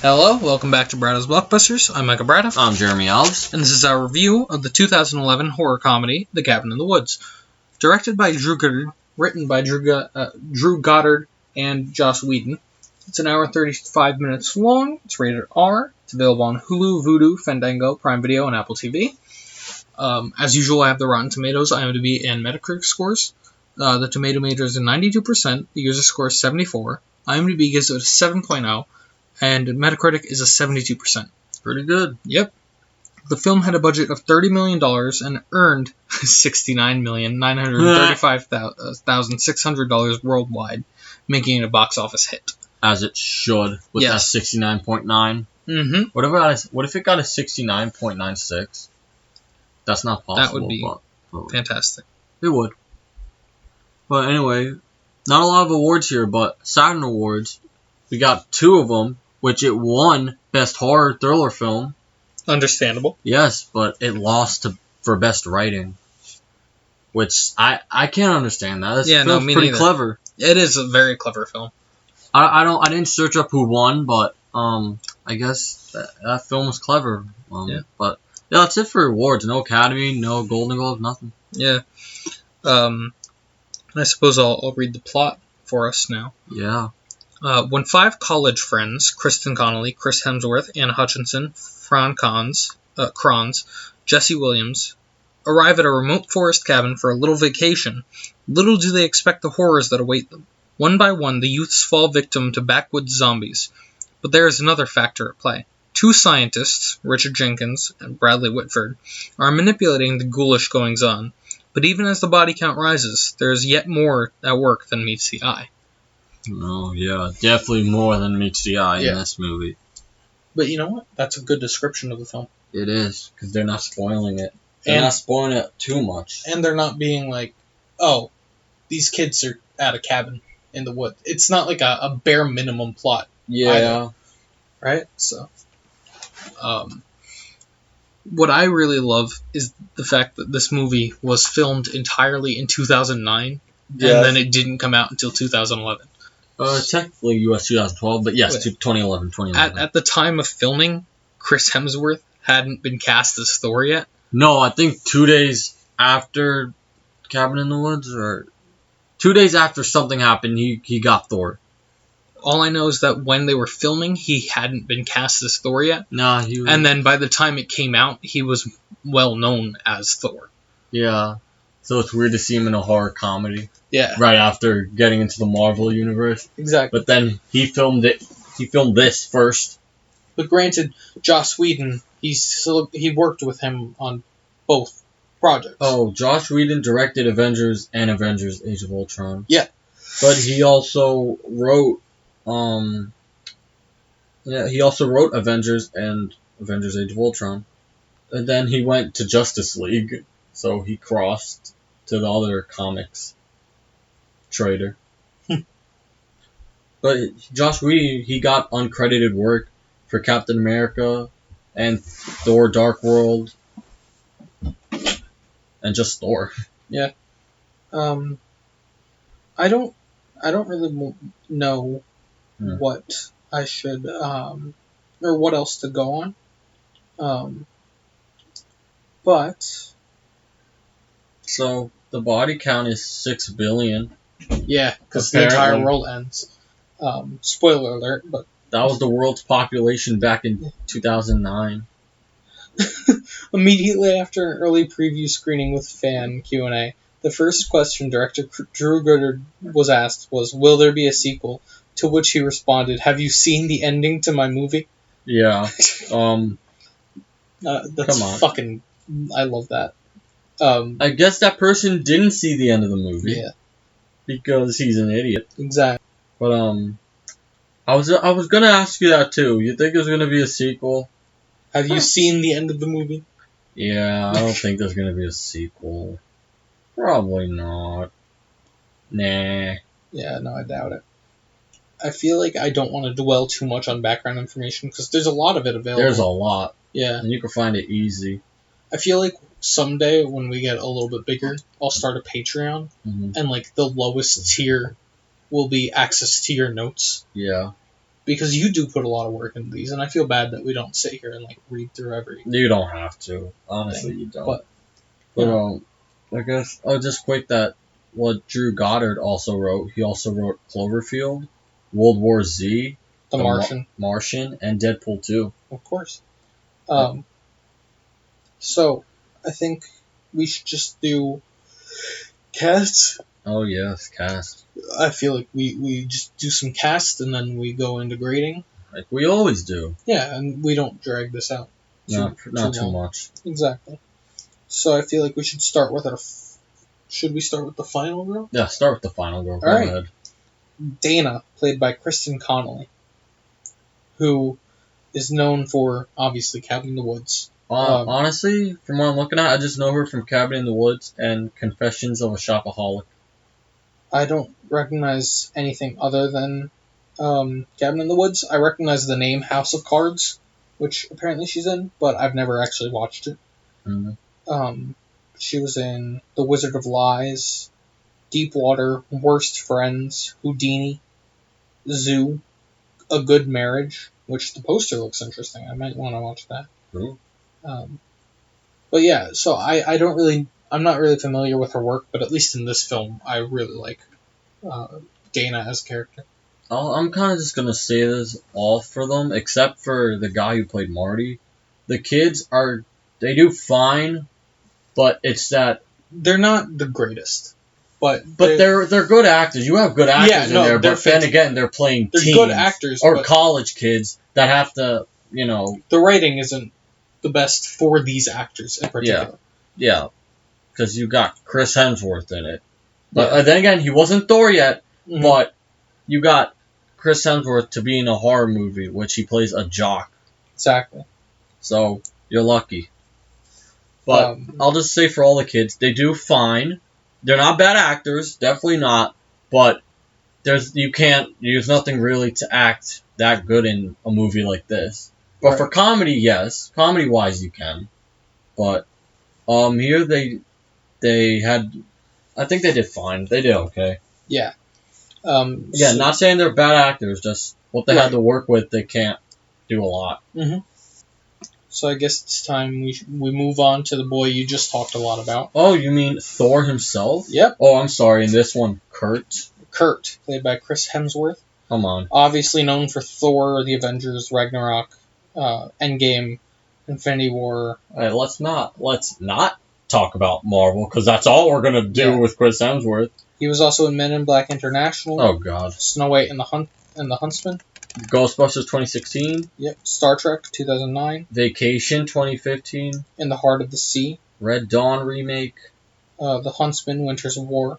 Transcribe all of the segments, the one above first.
Hello, welcome back to Bradow's Blockbusters. I'm Michael Bradow. I'm Jeremy Alves. And this is our review of the 2011 horror comedy, The Cabin in the Woods. Directed by Drew Goddard, written by Drew Goddard and Joss Whedon. It's an hour and 35 minutes long. It's rated R. It's available on Hulu, Vudu, Fandango, Prime Video, and Apple TV. As usual, I have the Rotten Tomatoes, IMDb, and Metacritic scores. The tomato meter is a 92%. The user score is 74. IMDb gives it a 7.0. And Metacritic is a 72%. Pretty good. Yep. The film had a budget of $30 million and earned $69,935,600 worldwide, making it a box office hit. As it should, with that 69.9. Mm-hmm. What if it got a 69.96? That's not possible. That would be fantastic. It would. But anyway, not a lot of awards here, but Saturn Awards, we got 2 of them, which it won Best Horror Thriller Film. Understandable. Yes, but it lost for Best Writing, which I can't understand that. This film's pretty clever. It is a very clever film. I didn't search up who won, but I guess that film was clever. But yeah, that's it for awards. No Academy, no Golden Globe, nothing. Yeah. I suppose I'll read the plot for us now. Yeah. When 5 college friends, Kristen Connolly, Chris Hemsworth, Anna Hutchinson, Fran Kranz, Jesse Williams, arrive at a remote forest cabin for a little vacation, little do they expect the horrors that await them. One by one, the youths fall victim to backwoods zombies. But there is another factor at play. 2 scientists, Richard Jenkins and Bradley Whitford, are manipulating the ghoulish goings-on. But even as the body count rises, there is yet more at work than meets the eye. Oh, yeah, definitely more than meets the eye in this movie. But you know what? That's a good description of the film. It is, because they're not spoiling it. They're not spoiling it too much. And they're not being like, oh, these kids are at a cabin in the woods. It's not like a bare minimum plot. Yeah. Either, right? So, what I really love is the fact that this movie was filmed entirely in 2009, and then it didn't come out until 2011. Technically US 2012, but yes, 2011. At the time of filming, Chris Hemsworth hadn't been cast as Thor yet. No, I think 2 days after Cabin in the Woods, or 2 days after something happened, he got Thor. All I know is that when they were filming, he hadn't been cast as Thor yet. Nah, he was... And then by the time it came out, he was well known as Thor. Yeah. So it's weird to see him in a horror comedy. Yeah. Right after getting into the Marvel universe. Exactly. But then he filmed this first. But granted, Joss Whedon, he worked with him on both projects. Oh, Joss Whedon directed Avengers and Avengers Age of Ultron. Yeah. But he also wrote Avengers and Avengers Age of Ultron. And then he went to Justice League. So he crossed to the other comics trader. But Joss Whedon, he got uncredited work for Captain America and Thor: Dark World and just Thor. Yeah. I don't really know what I should or what else to go on. But so the body count is 6 billion. Yeah, because the entire world ends. Spoiler alert, but... That was the world's population back in 2009. Immediately after an early preview screening with fan Q&A, the first question director Drew Goddard was asked was, will there be a sequel? To which he responded, have you seen the ending to my movie? Yeah. That's come on. Fucking... I love that. I guess that person didn't see the end of the movie. Yeah. Because he's an idiot. Exactly. But, I was gonna ask you that too. You think there's gonna be a sequel? Have you seen the end of the movie? Yeah, I don't think there's gonna be a sequel. Probably not. Nah. Yeah, no, I doubt it. I feel like I don't want to dwell too much on background information, because there's a lot of it available. There's a lot. Yeah. And you can find it easy. I feel like someday, when we get a little bit bigger, I'll start a Patreon, and, like, the lowest tier will be access to your notes. Yeah. because you do put a lot of work into these, and I feel bad that we don't sit here and like read through every. You don't have to. Honestly, thing. you don't. But I guess I'll just quick that what Drew Goddard also wrote. He also wrote Cloverfield, World War Z, The Martian, Martian, and Deadpool 2. of course. So I think we should just do casts. Oh yes, cast. I feel like we just do some cast and then we go into grading. Like we always do. Yeah, and we don't drag this out. Not too much. Exactly. So I feel like we should start with our. Should we start with the final girl? Yeah, start with the final girl. Go All right. ahead. Dana, played by Kristen Connolly, who is known for obviously Cabin in the Woods. Honestly, from what I'm looking at, I just know her from Cabin in the Woods and Confessions of a Shopaholic. I don't recognize anything other than Cabin in the Woods. I recognize the name House of Cards, which apparently she's in, but I've never actually watched it. Mm-hmm. She was in The Wizard of Lies, Deepwater, Worst Friends, Houdini, Zoo, A Good Marriage, which the poster looks interesting. I might want to watch that. Cool. But yeah, so I'm not really familiar with her work, but at least in this film, I really like Dana as a character. I'm kind of just going to say this all for them, except for the guy who played Marty. The kids they do fine, but it's that... They're not the greatest, but they're good actors. You have good actors in there, but then again, they're playing they're teens good actors, or college kids that have to, The writing isn't the best for these actors in particular. Yeah, because you got Chris Hemsworth in it. But then again, he wasn't Thor yet, Mm-hmm. but you got Chris Hemsworth to be in a horror movie, which he plays a jock. Exactly. So, you're lucky. But I'll just say for all the kids, they do fine. They're not bad actors, definitely not. But there's nothing really to act that good in a movie like this. But for comedy, yes, comedy-wise you can. But here they had, I think they did fine. They did okay. Yeah. Again, not saying they're bad actors, just what they had to work with, they can't do a lot. Mm-hmm. So I guess it's time we move on to the boy you just talked a lot about. Oh, you mean Thor himself? Yep. Oh, I'm sorry. In this one, Kurt, played by Chris Hemsworth. Come on. Obviously known for Thor, The Avengers, Ragnarok, Endgame, Infinity War. Right, let's not talk about Marvel, because that's all we're gonna do with Chris Hemsworth. He was also in Men in Black International. Oh God. Snow White and the Huntsman. Ghostbusters 2016. Yep. Star Trek 2009. Vacation 2015. In the Heart of the Sea. Red Dawn remake. The Huntsman, Winters of War.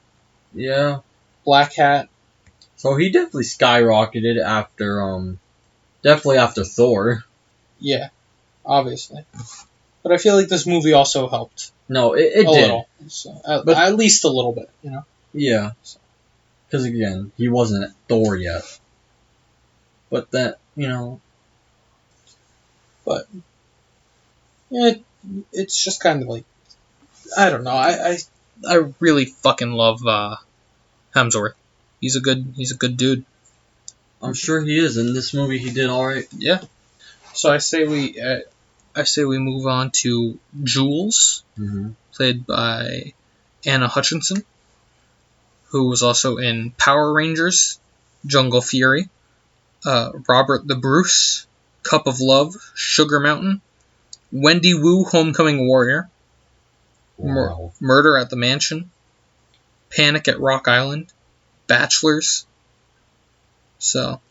Yeah. Black Hat. So he definitely skyrocketed after Thor. Yeah, obviously. But I feel like this movie also helped. No, it did. Little. So, at least a little bit, Yeah. Because again, he wasn't Thor yet. But that, But, yeah, it's just kind of like, I don't know. I really fucking love Hemsworth. He's a good dude. I'm sure he is. In this movie, he did all right. Yeah. So I say we move on to Jules, played by Anna Hutchinson, who was also in Power Rangers, Jungle Fury, Robert the Bruce, Cup of Love, Sugar Mountain, Wendy Wu, Homecoming Warrior, Wow. Murder at the Mansion, Panic at Rock Island, Bachelors. So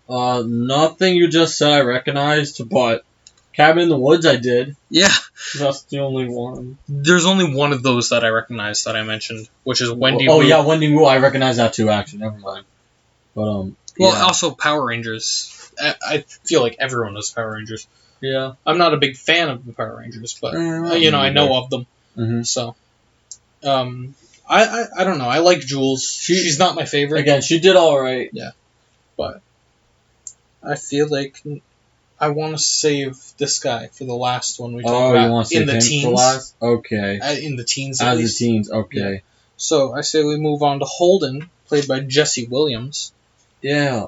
nothing you just said I recognized, but Cabin in the Woods I did. Yeah. That's the only one. There's only one of those that I recognize that I mentioned, which is Wendy Wu. Oh yeah, Wendy Wu. I recognize that too. Actually, never mind. But also Power Rangers. I feel like everyone knows Power Rangers. Yeah. I'm not a big fan of the Power Rangers, but I know of them. Mm-hmm. So, I don't know. I like Jules. She's not my favorite. Again, she did all right. Yeah, but I feel like I want to save this guy for the last one we talk about. You want to save him for last? Okay. In the teens, at least. The teens, okay. Yeah. So I say we move on to Holden, played by Jesse Williams. Yeah.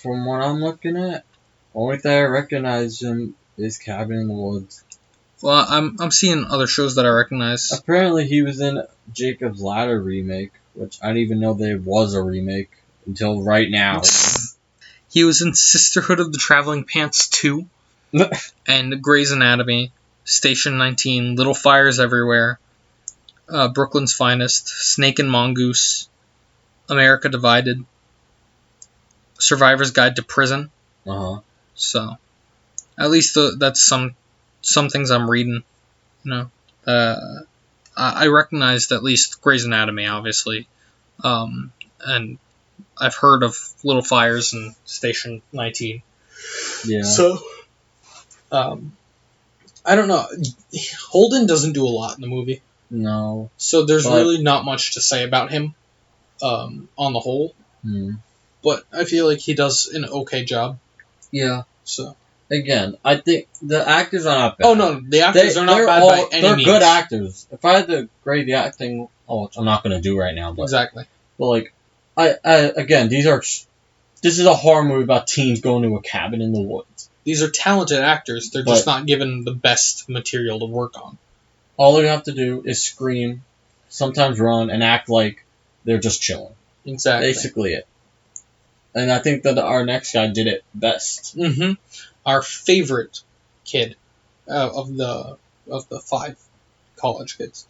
From what I'm looking at, only thing I recognize him is Cabin in the Woods. Well, I'm seeing other shows that I recognize. Apparently, he was in Jacob's Ladder remake, which I didn't even know there was a remake until right now. He was in Sisterhood of the Traveling Pants 2, and Grey's Anatomy, Station 19, Little Fires Everywhere, Brooklyn's Finest, Snake and Mongoose, America Divided, Survivor's Guide to Prison. So, at least that's some things I'm reading. I recognized at least Grey's Anatomy, obviously, and I've heard of Little Fires and Station 19. Yeah. So, I don't know. Holden doesn't do a lot in the movie. No. So there's really not much to say about him, on the whole. But I feel like he does an okay job. Yeah. So. Again, I think the actors are not bad. Oh, no. The actors are not bad by any means. They're good actors. If I had to grade the acting, which I'm not going to do right now. But, exactly. But, like, again, this is a horror movie about teens going to a cabin in the woods. These are talented actors. They're just not given the best material to work on. All they have to do is scream, sometimes run, and act like they're just chilling. Exactly. Basically it. And I think that our next guy did it best. Our favorite kid of the 5 college kids,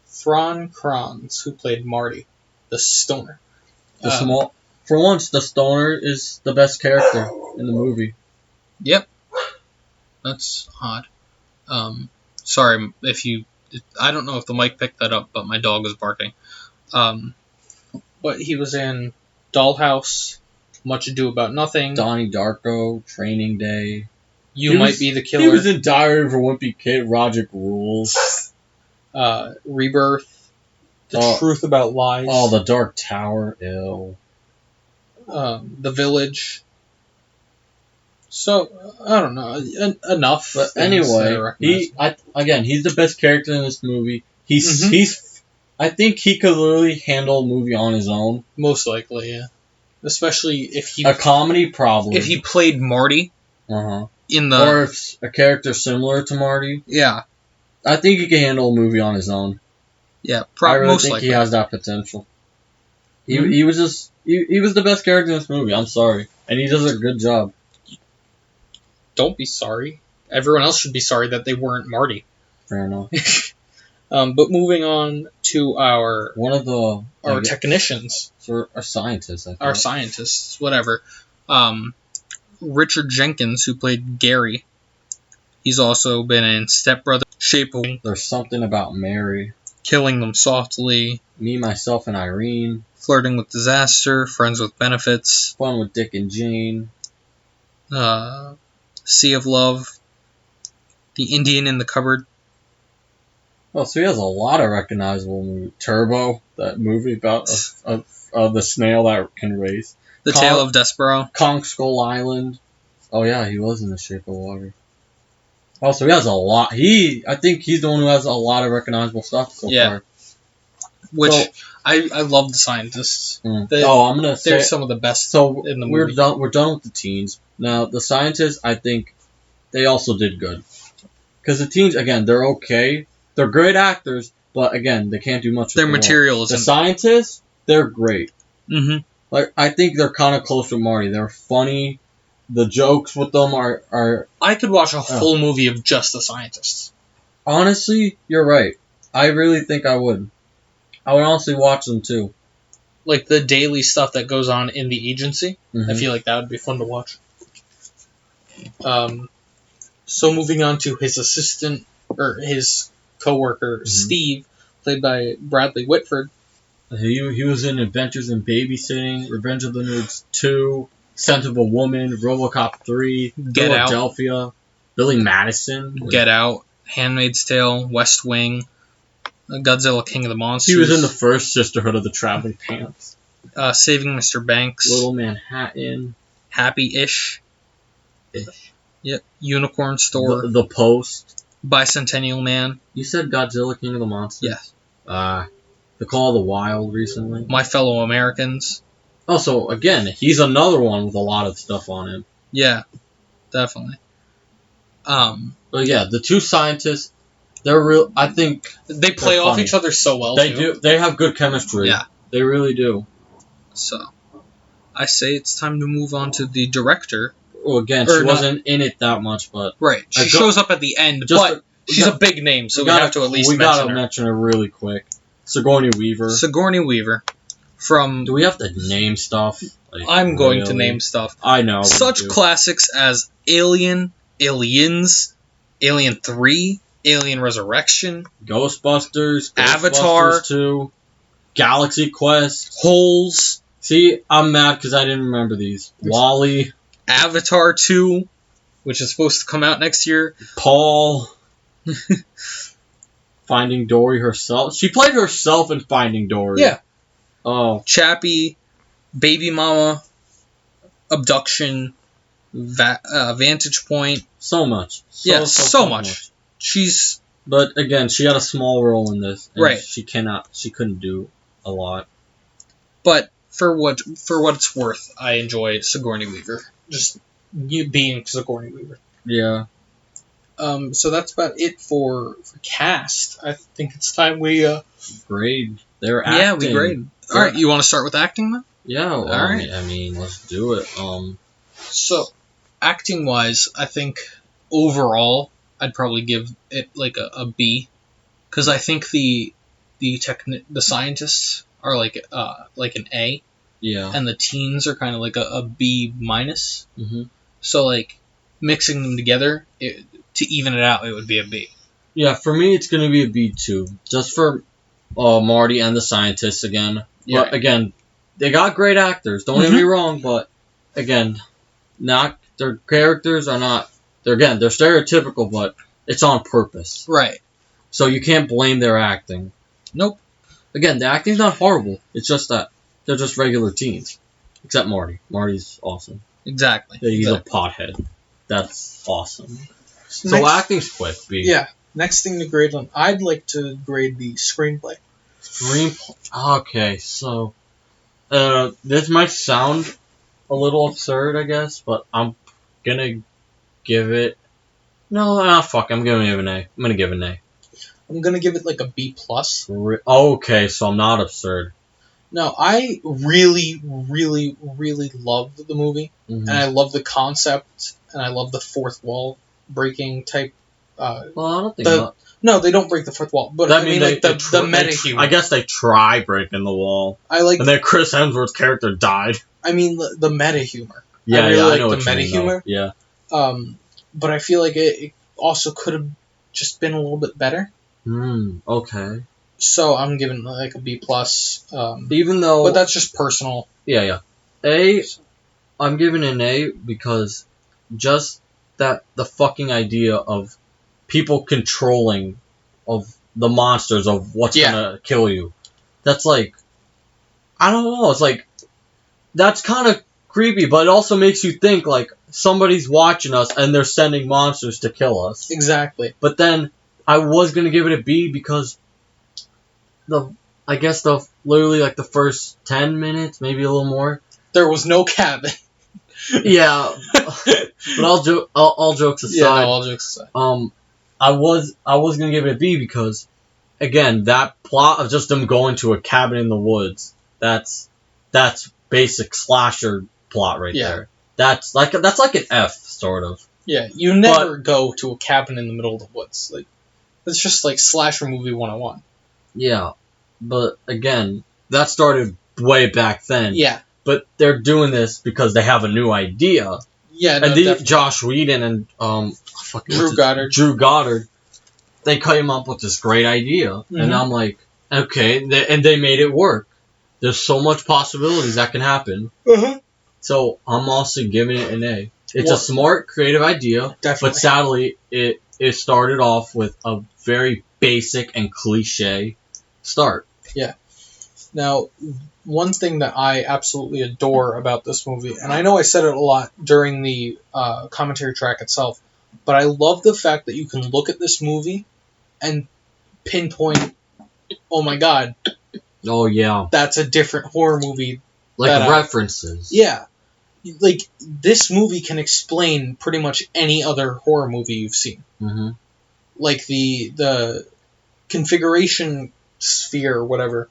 Fran Kranz, who played Marty, the stoner. For once, the stoner is the best character in the movie. Yep. That's odd. Sorry if you... I don't know if the mic picked that up, but my dog was barking. But he was in Dollhouse, Much Ado About Nothing, Donnie Darko, Training Day. You Might Be the Killer. He was in Diary of a Wimpy Kid, Råģeľ Rules. Rebirth, The Truth About Lies. Oh, The Dark Tower, ew. The Village. So, I don't know, enough. But anyway, he's the best character in this movie. I think he could literally handle a movie on his own. Most likely, yeah. Especially if he... A comedy, probably. If he played Marty. Or if a character similar to Marty. Yeah. I think he can handle a movie on his own. Yeah, I really think he has that potential. He was the best character in this movie, I'm sorry. And he does a good job. Don't be sorry. Everyone else should be sorry that they weren't Marty. Fair enough. But moving on to our technicians. So our scientists, I think. Our scientists, whatever. Richard Jenkins, who played Gary. He's also been in Step Brothers, Shape of Water. There's Something About Mary. Killing Them Softly. Me, Myself, and Irene. Flirting with Disaster. Friends with Benefits. Fun with Dick and Jane. Sea of Love. The Indian in the Cupboard. Oh, so he has a lot of recognizable movies. Turbo, that movie about the snail that can race. The Tale of Despereaux. Kong Skull Island. Oh yeah, he was in The Shape of Water. Oh, so he has a lot. I think he's the one who has a lot of recognizable stuff so far. Which, I love the scientists. I'm gonna say they're some of the best in the movie. We're done with the teens. Now, the scientists, I think, they also did good. Because the teens, again, they're okay. They're great actors, but again, they can't do much with their material. The scientists, they're great. Mm-hmm. I think they're kind of close to Marty. They're funny. The jokes with them are... I could watch a full movie of just the scientists. Honestly, you're right. I really think I would. I would honestly watch them too. Like the daily stuff that goes on in the agency. Mm-hmm. I feel like that would be fun to watch. So moving on to his assistant, or his co-worker, Steve, played by Bradley Whitford. He was in Adventures in Babysitting, Revenge of the Nerds 2, Scent of a Woman, RoboCop 3, Get Philadelphia, Billy Madison. Get Out, Handmaid's Tale, West Wing, Godzilla King of the Monsters. He was in the first Sisterhood of the Traveling Pants. Saving Mr. Banks. Little Manhattan. Happy-ish. Yep. Unicorn Store. The Post. Bicentennial Man. You said Godzilla King of the Monsters? Yes. The Call of the Wild recently. My Fellow Americans. Also, again, he's another one with a lot of stuff on him. Yeah, definitely. But yeah, the two scientists, they're real. I think they play off each other so well. They do. They have good chemistry. Yeah, they really do. So, I say it's time to move on to the director. Well, again, she wasn't in it that much, but right, she shows up at the end, but she's a big name, so we have to at least mention her. We gotta mention her really quick. Sigourney Weaver. Sigourney Weaver. From. Do we have to name stuff? Like, I'm going to name stuff. I know. Such classics as Alien, Aliens, Alien 3, Alien Resurrection, Ghostbusters, Avatar, Ghostbusters 2, Galaxy Quest, Holes. See, I'm mad because I didn't remember these. WALL-E, Avatar 2, which is supposed to come out next year. Paul, Finding Dory herself. She played herself in Finding Dory. Yeah. Oh. Chappie, Baby Mama, Abduction, Vantage Point. So much. So much. She's. But again, she had a small role in this. And right. She couldn't do a lot. But for what it's worth, I enjoy Sigourney Weaver. Just you being Sigourney Weaver. Yeah. So that's about it for cast. I think it's time we grade their acting. Yeah, we grade. All right, you want to start with acting then? Yeah. All right. I mean, let's do it. So, acting wise, I think overall I'd probably give it like a B, because I think the scientists are like an A. Yeah. And the teens are kind of like a B minus. Mm-hmm. So like mixing them together to even it out, it would be a B. Yeah, for me it's gonna be a B too, just for Marty and the scientists again. Yeah. But again, they got great actors. Don't get me wrong, but again, their characters are not. They're stereotypical, but it's on purpose. Right. So you can't blame their acting. Nope. Again, the acting's not horrible. It's just that they're just regular teens. Except Marty. Marty's awesome. Exactly. He's a pothead. That's awesome. So acting's quick, B. Yeah. Next thing to grade on, I'd like to grade the screenplay. Okay, so this might sound a little absurd, I guess, but I'm gonna give it. Fuck. I'm gonna give it an A. I'm gonna give it an A. I'm gonna give it like a B plus. Okay, so I'm not absurd. No, I really, really, really loved the movie, and I love the concept, and I love the fourth wall breaking type. Well, I don't think no, they don't break the fourth wall, but I mean like the meta humor. I guess they try breaking the wall. And then Chris Hemsworth's character died. I mean the meta humor. Yeah, I really I know like what the you meta mean, humor. Yeah. But I feel like it also could have just been a little bit better. Okay. So I'm giving like a B plus. Even though, but that's just personal. Yeah. A, I'm giving an A because just the fucking idea of people controlling of the monsters of what's gonna kill you. That's like, I don't know. It's like that's kind of creepy, but it also makes you think like somebody's watching us and they're sending monsters to kill us. Exactly. But then I was gonna give it a B because literally like the first 10 minutes, maybe a little more, there was no cabin. Yeah, but all jokes aside. Yeah, no, all jokes aside. I was gonna give it a B because, again, that plot of just them going to a cabin in the woods. That's basic slasher plot right there. That's like an F sort of. Yeah, you never go to a cabin in the middle of the woods. Like it's just like slasher movie 101. Yeah, but again, that started way back then. Yeah. But they're doing this because they have a new idea. Yeah, no, and Josh Whedon and Drew Goddard, they came up with this great idea, and I'm like, okay, and they made it work. There's so much possibilities that can happen. So I'm also giving it an A. It's a smart, creative idea, but sadly, it started off with a very basic and cliche start. Yeah. Now, one thing that I absolutely adore about this movie, and I know I said it a lot during the commentary track itself, but I love the fact that you can look at this movie and pinpoint, oh my god. Oh, yeah. That's a different horror movie Like references. Yeah. Like, this movie can explain pretty much any other horror movie you've seen. Mm-hmm. Like, the configuration sphere, whatever,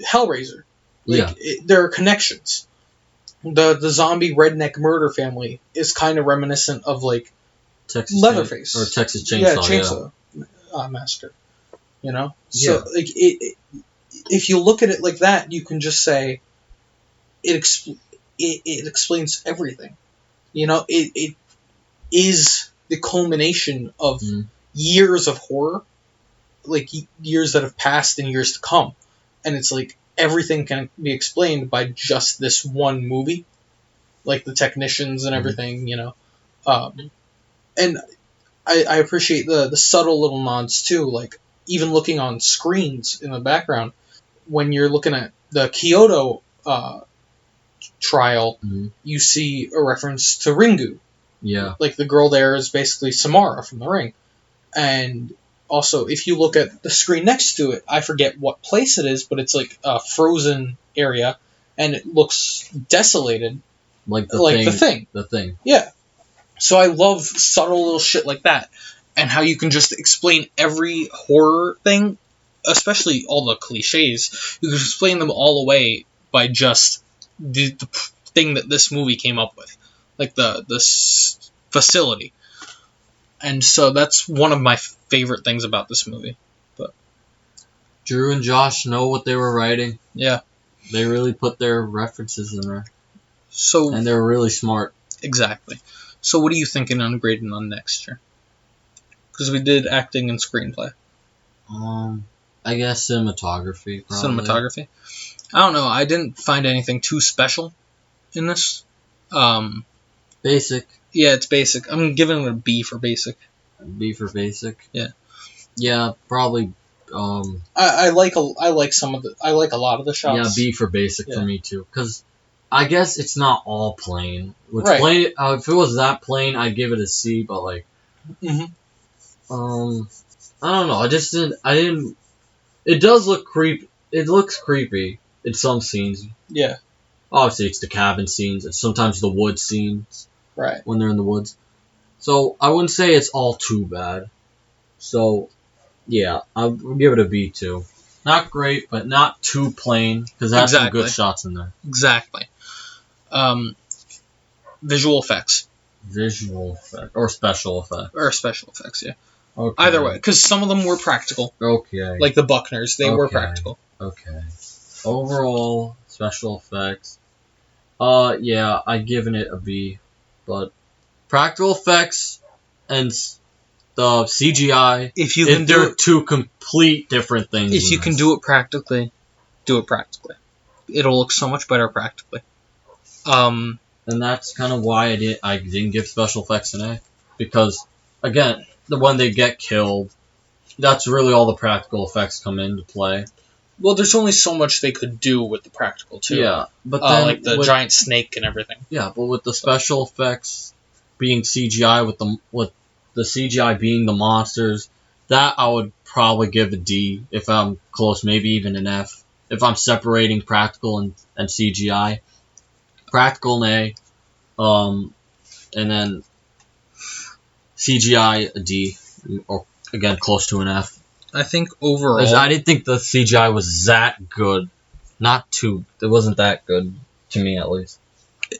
Hellraiser. Like, there are connections. The zombie redneck murder family is kind of reminiscent of, like, Leatherface. Or Texas Chainsaw. Massacre. You know? So, like, if you look at it like that, you can just say, it explains everything. You know, it is the culmination of years of horror, like years that have passed and years to come. And it's like everything can be explained by just this one movie, like the technicians and everything, you know. And I appreciate the subtle little nods too, like even looking on screens in the background when you're looking at the Kyoto trial, you see a reference to Ringu. Yeah. Like the girl there is basically Samara from The Ring. And also, if you look at the screen next to it, I forget what place it is, but it's like a frozen area, and it looks desolated. Like the thing. The thing. Yeah. So I love subtle little shit like that, and how you can just explain every horror thing, especially all the cliches. You can explain them all away by just the thing that this movie came up with, like the facility. And so that's one of my favorite things about this movie. But Drew and Josh know what they were writing. Yeah. They really put their references in there. And they're really smart. Exactly. So what are you thinking on grading on next year? Because we did acting and screenplay. I guess cinematography, probably. Cinematography? I don't know. I didn't find anything too special in this. Basic. Yeah, it's basic. I'm giving it a B for basic. B for basic? Yeah. Yeah, probably. I like a lot of the shots. Yeah, B for basic for me too. Because I guess it's not all plain. Right. If it was that plain, I'd give it a C. But like, I don't know. I didn't. It does look creepy. It looks creepy in some scenes. Yeah. Obviously, it's the cabin scenes. It's sometimes the wood scenes. Right. When they're in the woods. So, I wouldn't say it's all too bad. So, yeah, I'll give it a B too. Not great, but not too plain, because that's some good shots in there. Exactly. Visual effects. Visual effects. Or special effects. Or special effects, yeah. Okay. Either way, because some of them were practical. Okay. Like the Buckners, they were practical. Okay. Overall, special effects. Yeah, I've given it a B. But practical effects and the CGI, they're two complete different things. If you can do it practically, do it practically. It'll look so much better practically. And that's kind of why I didn't give special effects an A. Because, again, when they get killed, that's really all the practical effects come into play. Well, there's only so much they could do with the practical, too. Yeah, but then... like the giant snake and everything. Yeah, but with the special effects being CGI, with the CGI being the monsters, that I would probably give a D if I'm close, maybe even an F. If I'm separating practical and CGI. Practical an A, and then CGI a D, or again, close to an F. I think overall... I didn't think the CGI was that good. It wasn't that good, to me at least.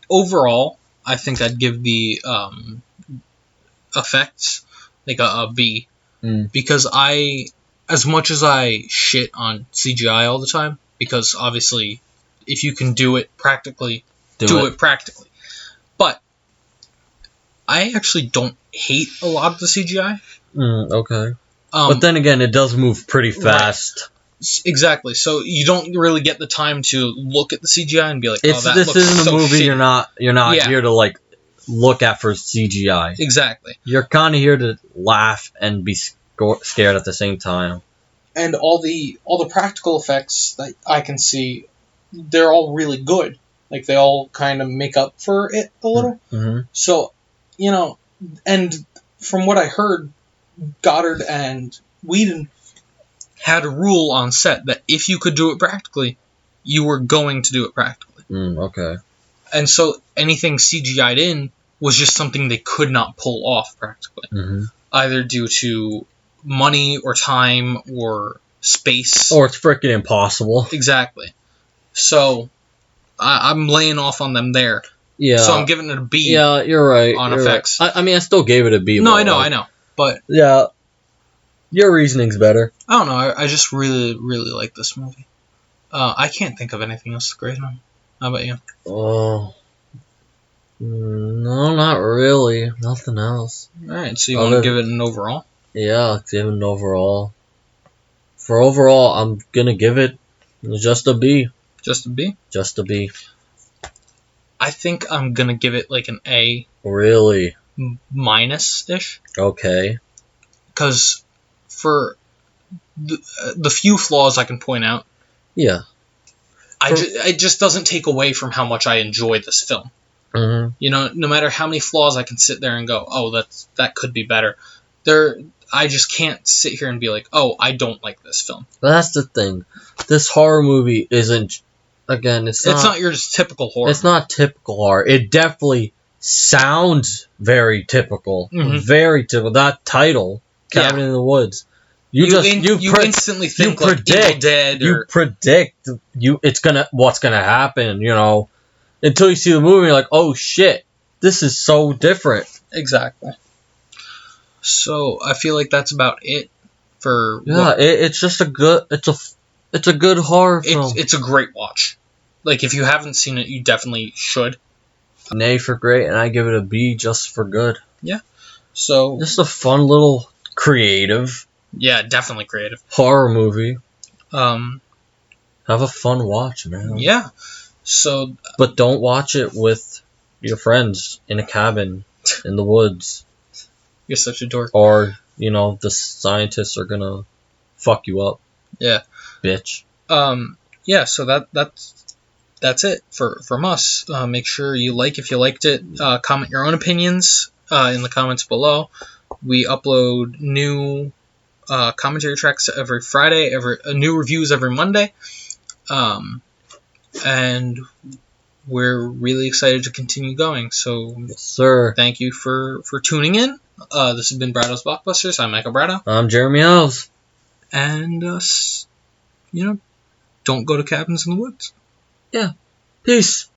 Overall, I think I'd give the effects like a B. Because as much as I shit on CGI all the time, because obviously if you can do it practically, do it practically. But I actually don't hate a lot of the CGI. Okay. But then again, it does move pretty fast. Right. Exactly. So you don't really get the time to look at the CGI and be like, this isn't a movie shitty. You're not here to like look at for CGI. Exactly. You're kind of here to laugh and be scared at the same time. And all the practical effects that I can see, they're all really good. Like they all kind of make up for it a little. Mm-hmm. So, and from what I heard, Goddard and Whedon had a rule on set that if you could do it practically, you were going to do it practically. Okay. And so anything CGI'd in was just something they could not pull off, practically. Mm-hmm. Either due to money or time or space. Or it's freaking impossible. Exactly. So, I'm laying off on them there. Yeah. So I'm giving it a B. Yeah, you're right. On you're effects. Right. I mean, I still gave it a B. No, I know. But... Yeah. Your reasoning's better. I don't know. I just really, really like this movie. I can't think of anything else to grade on. How about you? Oh. No, not really. Nothing else. Alright, so you want to give it an overall? Yeah, give it an overall. For overall, I'm gonna give it just a B. Just a B? Just a B. I think I'm gonna give it like an A. Really? Minus-ish. Okay. Because for the few flaws I can point out, yeah, it just doesn't take away from how much I enjoy this film. Mm-hmm. You know, no matter how many flaws I can sit there and go, oh, that could be better. I just can't sit here and be like, oh, I don't like this film. That's the thing. This horror movie isn't. Again, it's not your typical horror. It's not typical horror. It definitely sounds very typical. Mm-hmm. Very typical. That title, Cabin in the Woods. You instantly think like Evil Dead. You predict what's gonna happen. You know, until you see the movie, you're like, oh shit, this is so different. Exactly. So I feel like that's about it for. Yeah, it's just a good. It's a good horror film. It's a great watch. Like, if you haven't seen it, you definitely should. An A for great, and I give it a B just for good. Yeah. So... just a fun little creative... yeah, definitely creative. Horror movie. Have a fun watch, man. Yeah. So... but don't watch it with your friends in a cabin in the woods. You're such a dork. Or, the scientists are gonna fuck you up. Yeah. Bitch. Yeah, so that's it from us. Make sure you like if you liked it. Comment your own opinions in the comments below. We upload new commentary tracks every Friday, new reviews every Monday. And we're really excited to continue going. So, yes, sir. Thank you for tuning in. This has been Bradow's Blockbusters. I'm Michael Bradow. I'm Jeremy Elves. And, don't go to cabins in the woods. Yeah. Peace.